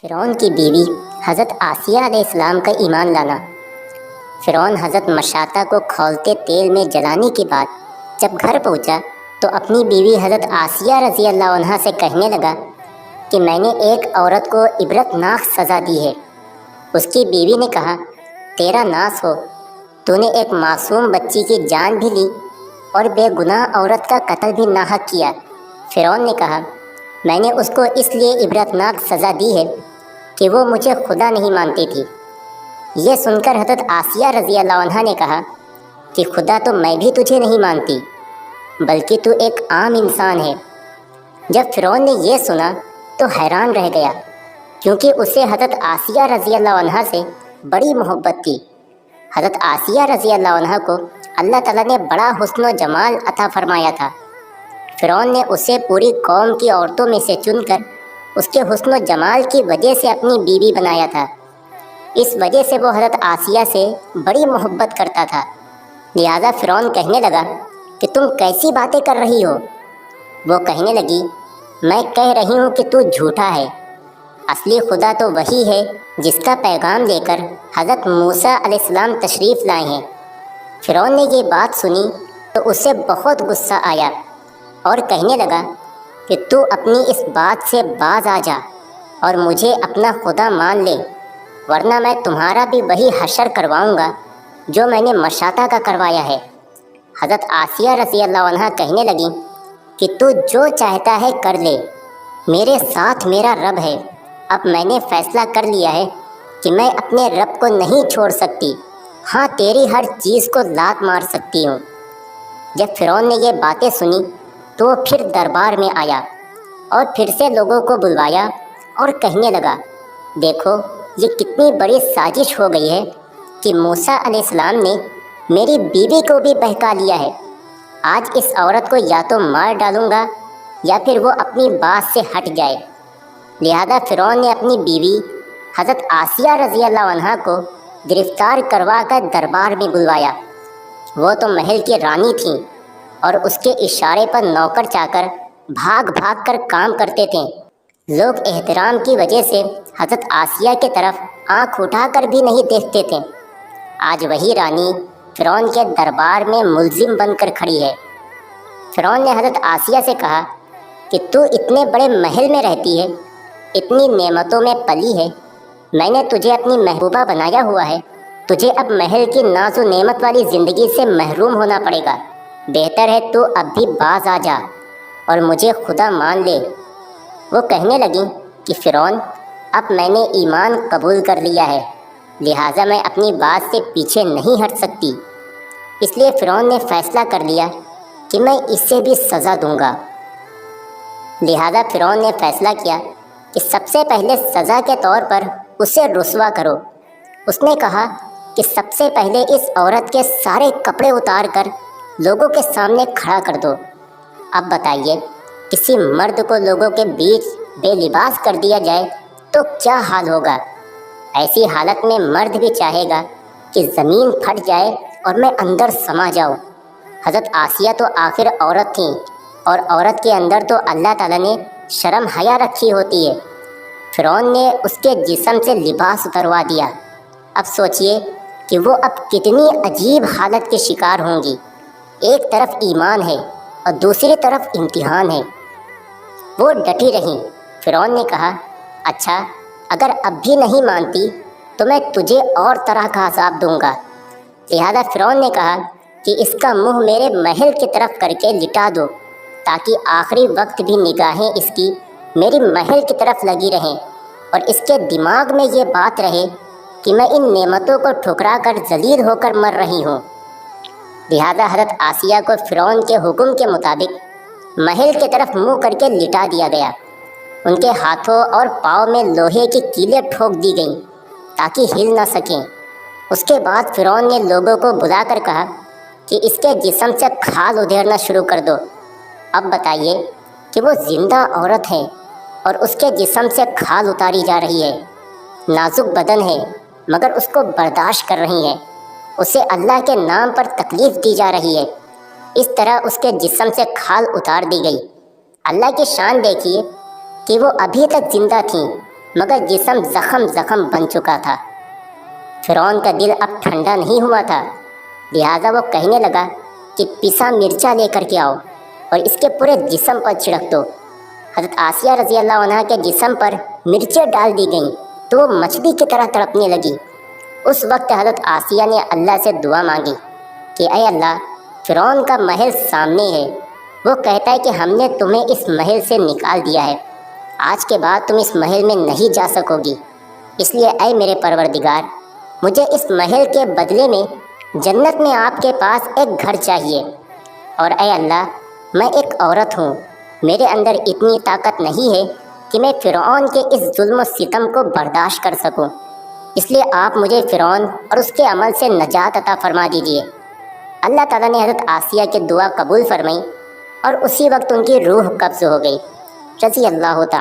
فرعون کی بیوی حضرت آسیہ علیہ السلام کا ایمان لانا۔ فرعون حضرت مشاطہ کو کھولتے تیل میں جلانے کے بعد جب گھر پہنچا تو اپنی بیوی حضرت آسیہ رضی اللہ عنہا سے کہنے لگا کہ میں نے ایک عورت کو عبرت ناک سزا دی ہے۔ اس کی بیوی نے کہا، تیرا ناس ہو، تو نے ایک معصوم بچی کی جان بھی لی اور بے گناہ عورت کا قتل بھی ناحق کیا۔ فرعون نے کہا، میں نے اس کو اس لیے عبرت ناک سزا دی ہے کہ وہ مجھے خدا نہیں مانتی تھی۔ یہ سن کر حضرت آسیہ رضی اللہ عنہا نے کہا کہ خدا تو میں بھی تجھے نہیں مانتی، بلکہ تو ایک عام انسان ہے۔ جب فرعون نے یہ سنا تو حیران رہ گیا، کیونکہ اسے حضرت آسیہ رضی اللہ عنہا سے بڑی محبت تھی۔ حضرت آسیہ رضی اللہ عنہا کو اللہ تعالیٰ نے بڑا حسن و جمال عطا فرمایا تھا۔ فرعون نے اسے پوری قوم کی عورتوں میں سے چن کر اس کے حسن و جمال کی وجہ سے اپنی بیوی بنایا تھا۔ اس وجہ سے وہ حضرت آسیہ سے بڑی محبت کرتا تھا۔ لہذا فرعون کہنے لگا کہ تم کیسی باتیں کر رہی ہو؟ وہ کہنے لگی، میں کہہ رہی ہوں کہ تو جھوٹا ہے، اصلی خدا تو وہی ہے جس کا پیغام لے کر حضرت موسیٰ علیہ السلام تشریف لائے ہیں۔ فرعون نے یہ بات سنی تو اسے بہت غصہ آیا اور کہنے لگا کہ تو اپنی اس بات سے باز آ جا اور مجھے اپنا خدا مان لے، ورنہ میں تمہارا بھی وہی حشر کرواؤں گا جو میں نے مشاطہ کا کروایا ہے۔ حضرت آسیہ رضی اللہ عنہا کہنے لگی کہ تو جو چاہتا ہے کر لے، میرے ساتھ میرا رب ہے۔ اب میں نے فیصلہ کر لیا ہے کہ میں اپنے رب کو نہیں چھوڑ سکتی، ہاں تیری ہر چیز کو لات مار سکتی ہوں۔ جب فرعون نے یہ باتیں سنی تو وہ پھر دربار میں آیا اور پھر سے لوگوں کو بلوایا اور کہنے لگا، دیکھو یہ کتنی بڑی سازش ہو گئی ہے کہ موسیٰ علیہ السلام نے میری بیوی کو بھی بہکا لیا ہے۔ آج اس عورت کو یا تو مار ڈالوں گا یا پھر وہ اپنی بات سے ہٹ جائے۔ لہذا فرعون نے اپنی بیوی حضرت آسیہ رضی اللہ عنہا کو گرفتار کروا کر دربار میں بلوایا۔ وہ تو محل کی رانی تھیں اور اس کے اشارے پر نوکر چاکر بھاگ بھاگ کر کام کرتے تھے۔ لوگ احترام کی وجہ سے حضرت آسیہ کی طرف آنکھ اٹھا کر بھی نہیں دیکھتے تھے۔ آج وہی رانی فرعون کے دربار میں ملزم بن کر کھڑی ہے۔ فرعون نے حضرت آسیہ سے کہا کہ تو اتنے بڑے محل میں رہتی ہے، اتنی نعمتوں میں پلی ہے، میں نے تجھے اپنی محبوبہ بنایا ہوا ہے، تجھے اب محل کی ناز و نعمت والی زندگی سے محروم ہونا پڑے گا۔ بہتر ہے تو اب بھی باز آ جا اور مجھے خدا مان لے۔ وہ کہنے لگیں کہ فرعون، اب میں نے ایمان قبول کر لیا ہے، لہٰذا میں اپنی بات سے پیچھے نہیں ہٹ سکتی۔ اس لیے فرعون نے فیصلہ کر لیا کہ میں اس سے بھی سزا دوں گا۔ لہٰذا فرعون نے فیصلہ کیا کہ سب سے پہلے سزا کے طور پر اسے رسوا کرو۔ اس نے کہا کہ سب سے پہلے اس عورت کے سارے کپڑے اتار کر لوگوں کے سامنے کھڑا کر دو۔ اب بتائیے، کسی مرد کو لوگوں کے بیچ بے لباس کر دیا جائے تو کیا حال ہوگا؟ ایسی حالت میں مرد بھی چاہے گا کہ زمین پھٹ جائے اور میں اندر سما جاؤں۔ حضرت آسیہ تو آخر عورت تھیں اور عورت کے اندر تو اللہ تعالیٰ نے شرم حیا رکھی ہوتی ہے۔ فرعون نے اس کے جسم سے لباس اتروا دیا۔ اب سوچئے کہ وہ اب کتنی عجیب حالت کے شکار ہوں گی۔ ایک طرف ایمان ہے اور دوسری طرف امتحان ہے۔ وہ ڈٹی رہیں۔ فرعون نے کہا، اچھا اگر اب بھی نہیں مانتی تو میں تجھے اور طرح کا عذاب دوں گا۔ لہذا فرعون نے کہا کہ اس کا منہ میرے محل کی طرف کر کے لٹا دو، تاکہ آخری وقت بھی نگاہیں اس کی میری محل کی طرف لگی رہیں اور اس کے دماغ میں یہ بات رہے کہ میں ان نعمتوں کو ٹھکرا کر ذلیل ہو کر مر رہی ہوں۔ لہذا حضرت آسیہ کو فرعون کے حکم کے مطابق محل کی طرف منہ کر کے لٹا دیا گیا۔ ان کے ہاتھوں اور پاؤں میں لوہے کی کیلیں ٹھوک دی گئیں تاکہ ہل نہ سکیں۔ اس کے بعد فرعون نے لوگوں کو بلا کر کہا کہ اس کے جسم سے کھال ادھیڑنا شروع کر دو۔ اب بتائیے کہ وہ زندہ عورت ہے اور اس کے جسم سے کھال اتاری جا رہی ہے۔ نازک بدن ہے مگر اس کو برداشت کر رہی ہیں۔ اسے اللہ کے نام پر تکلیف دی جا رہی ہے۔ اس طرح اس کے جسم سے کھال اتار دی گئی۔ اللہ کی شان دیکھیے کہ وہ ابھی تک زندہ تھیں مگر جسم زخم زخم بن چکا تھا۔ فرعون کا دل اب ٹھنڈا نہیں ہوا تھا، لہٰذا وہ کہنے لگا کہ پسا مرچا لے کر کے آؤ اور اس کے پورے جسم پر چھڑک دو۔ حضرت آسیہ رضی اللہ عنہ کے جسم پر مرچیں ڈال دی گئیں تو وہ مچھلی کی طرح تڑپنے لگی۔ اس وقت حضرت آسیہ نے اللہ سے دعا مانگی کہ اے اللہ، فرعون کا محل سامنے ہے، وہ کہتا ہے کہ ہم نے تمہیں اس محل سے نکال دیا ہے، آج کے بعد تم اس محل میں نہیں جا سکو گی، اس لیے اے میرے پروردگار، مجھے اس محل کے بدلے میں جنت میں آپ کے پاس ایک گھر چاہیے، اور اے اللہ، میں ایک عورت ہوں، میرے اندر اتنی طاقت نہیں ہے کہ میں فرعون کے اس ظلم و ستم کو برداشت کر سکوں، اس لیے آپ مجھے فرعون اور اس کے عمل سے نجات عطا فرما دیجیے۔ اللہ تعالیٰ نے حضرت آسیہ کی دعا قبول فرمائی اور اسی وقت ان کی روح قبض ہو گئی، رضی اللہ تعالیٰ۔